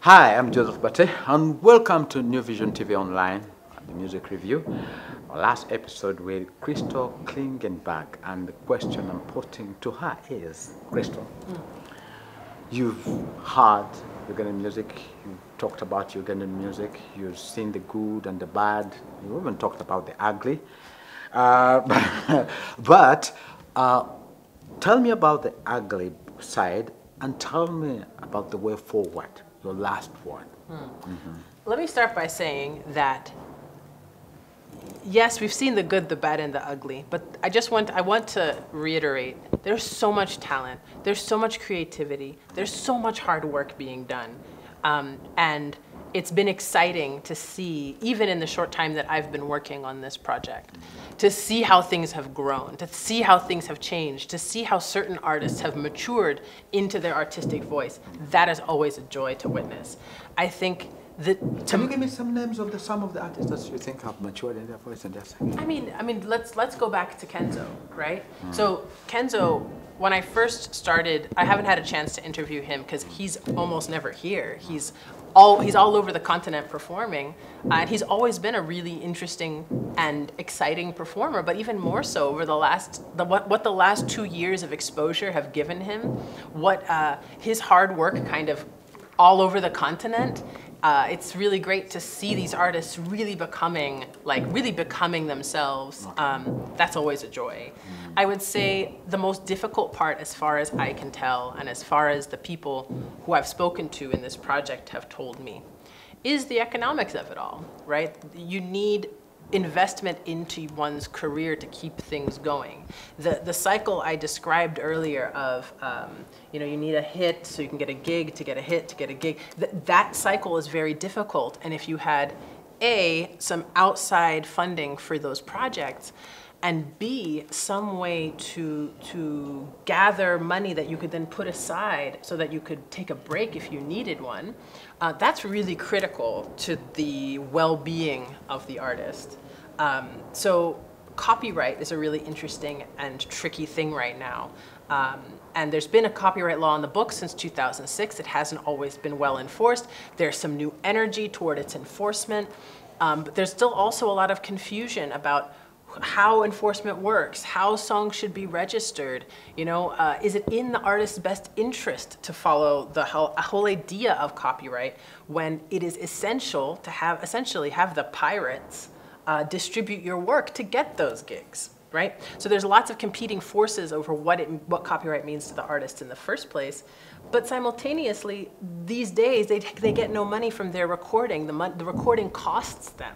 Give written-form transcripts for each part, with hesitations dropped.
Hi, I'm Joseph Bate, and welcome to New Vision TV Online, the music review. Our last episode with Crystal Klingenberg, and the question I'm putting to her is, Crystal, you've heard Ugandan music, you've talked about Ugandan music, you've seen the good and the bad, you even talked about the ugly. But tell me about the ugly side and tell me about the way forward. Your last one. Let me start by saying that yes, we've seen the good, the bad, and the ugly, but I want to reiterate, there's so much talent, there's so much creativity, there's so much hard work being done, and it's been exciting to see, even in the short time that I've been working on this project, to see how things have grown, to see how things have changed, to see how certain artists have matured into their artistic voice. That is always a joy to witness. I think that... Can you give me some names of some of the artists that you think have matured in their voice and their singing? I mean, let's go back to Kenzo, right? So Kenzo, when I first started, I haven't had a chance to interview him because he's almost never here. He's all over the continent performing, and he's always been a really interesting and exciting performer, but even more so over what the last 2 years of exposure have given him, what his hard work kind of all over the continent. It's really great to see these artists really becoming themselves. That's always a joy. I would say the most difficult part, as far as I can tell, and as far as the people who I've spoken to in this project have told me, is the economics of it all, right? You need investment into one's career to keep things going. The cycle I described earlier of, you need a hit so you can get a gig, to get a hit, to get a gig. That cycle is very difficult. And if you had A, some outside funding for those projects, and B, some way to gather money that you could then put aside so that you could take a break if you needed one, that's really critical to the well-being of the artist. So copyright is a really interesting and tricky thing right now. And there's been a copyright law on the books since 2006. It hasn't always been well enforced. There's some new energy toward its enforcement. But there's still also a lot of confusion about how enforcement works, how songs should be registered. Is it in the artist's best interest to follow the whole idea of copyright when it is essential to essentially have the pirates distribute your work to get those gigs, right? So there's lots of competing forces over what copyright means to the artist in the first place. But simultaneously, these days, they get no money from their recording. The recording costs them.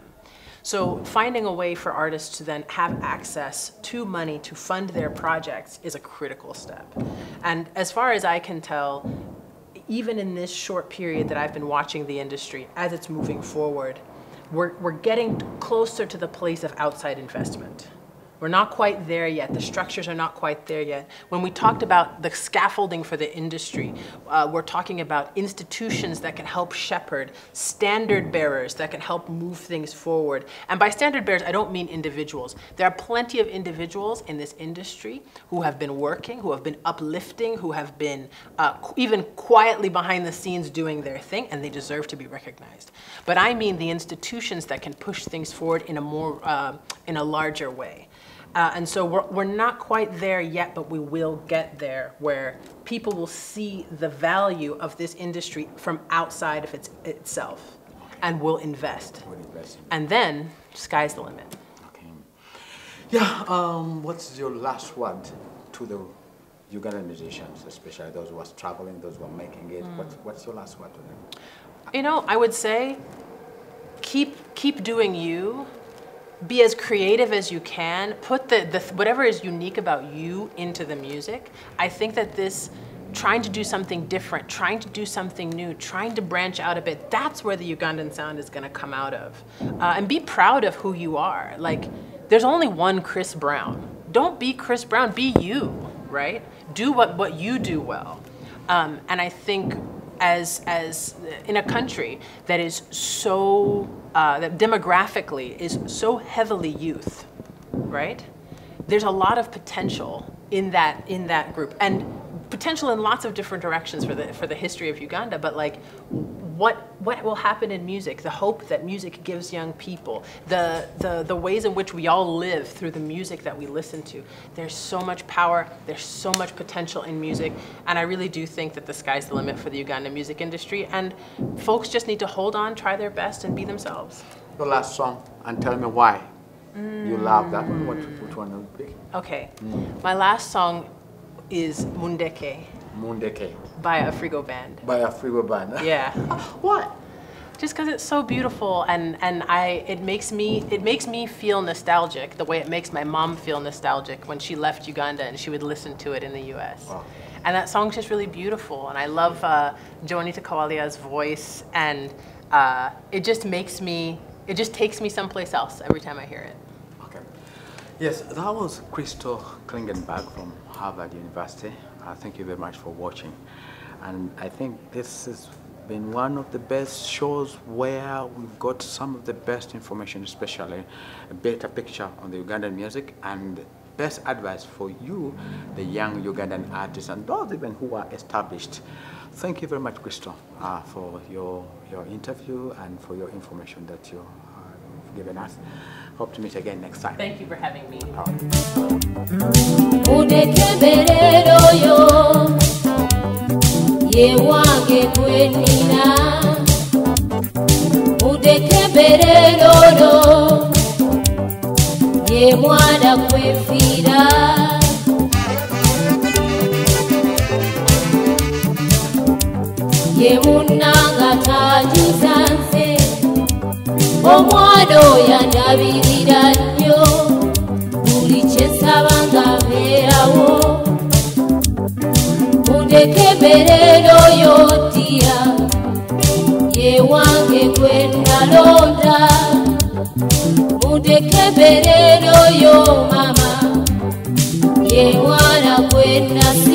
So finding a way for artists to then have access to money to fund their projects is a critical step. And as far as I can tell, even in this short period that I've been watching the industry, as it's moving forward, we're getting closer to the place of outside investment. We're not quite there yet. The structures are not quite there yet. When we talked about the scaffolding for the industry, we're talking about institutions that can help shepherd, standard bearers that can help move things forward. And by standard bearers, I don't mean individuals. There are plenty of individuals in this industry who have been working, who have been uplifting, who have been even quietly behind the scenes doing their thing, and they deserve to be recognized. But I mean the institutions that can push things forward in a larger way. And so we're not quite there yet, but we will get there, where people will see the value of this industry from outside of itself, and will invest. And then, sky's the limit. Okay. Yeah, what's your last word to the Ugandan musicians, especially those who are struggling, those who are making it? What's your last word to them? I would say, keep doing you. Be as creative as you can. Put whatever is unique about you into the music. I think that trying to do something different, trying to do something new, trying to branch out a bit, that's where the Ugandan sound is going to come out of. And be proud of who you are. Like, there's only one Chris Brown. Don't be Chris Brown, be you, right? Do what you do well. And I think as in a country that is so, that demographically is so heavily youth, right? There's a lot of potential in that group, and potential in lots of different directions for the history of Uganda. But like, what will happen in music, the hope that music gives young people, the ways in which we all live through the music that we listen to. There's so much power, there's so much potential in music, and I really do think that the sky's the limit for the Ugandan music industry, and folks just need to hold on, try their best, and be themselves. Your last song, and tell me why you love that one. Which one will you pick? Okay, my last song is Mundeke. Mundeke. By a Frigo band. By a Frigo band. Yeah. What? Just because it's so beautiful, and it makes me feel nostalgic the way it makes my mom feel nostalgic when she left Uganda and she would listen to it in the U.S. Wow. And that song's just really beautiful, and I love Joanita Kawalia's voice, and it just takes me someplace else every time I hear it. Okay. Yes, that was Crystal Klingenberg from Harvard University. Thank you very much for watching, and I think this has been one of the best shows where we've got some of the best information, especially a better picture on the Ugandan music and best advice for you, the young Ugandan artists, and those even who are established. Thank you very much, Crystal, for your interview and for your information that you've given us. Hope to meet again next time. Thank you for having me. Omwano yandabirira nnyo buli kye nsaba ngabeerawo mundeke mbeerera oyo ddiya ye wange gwe nalonda mundeke mbeerera oyo mama ye mwana gwe nasa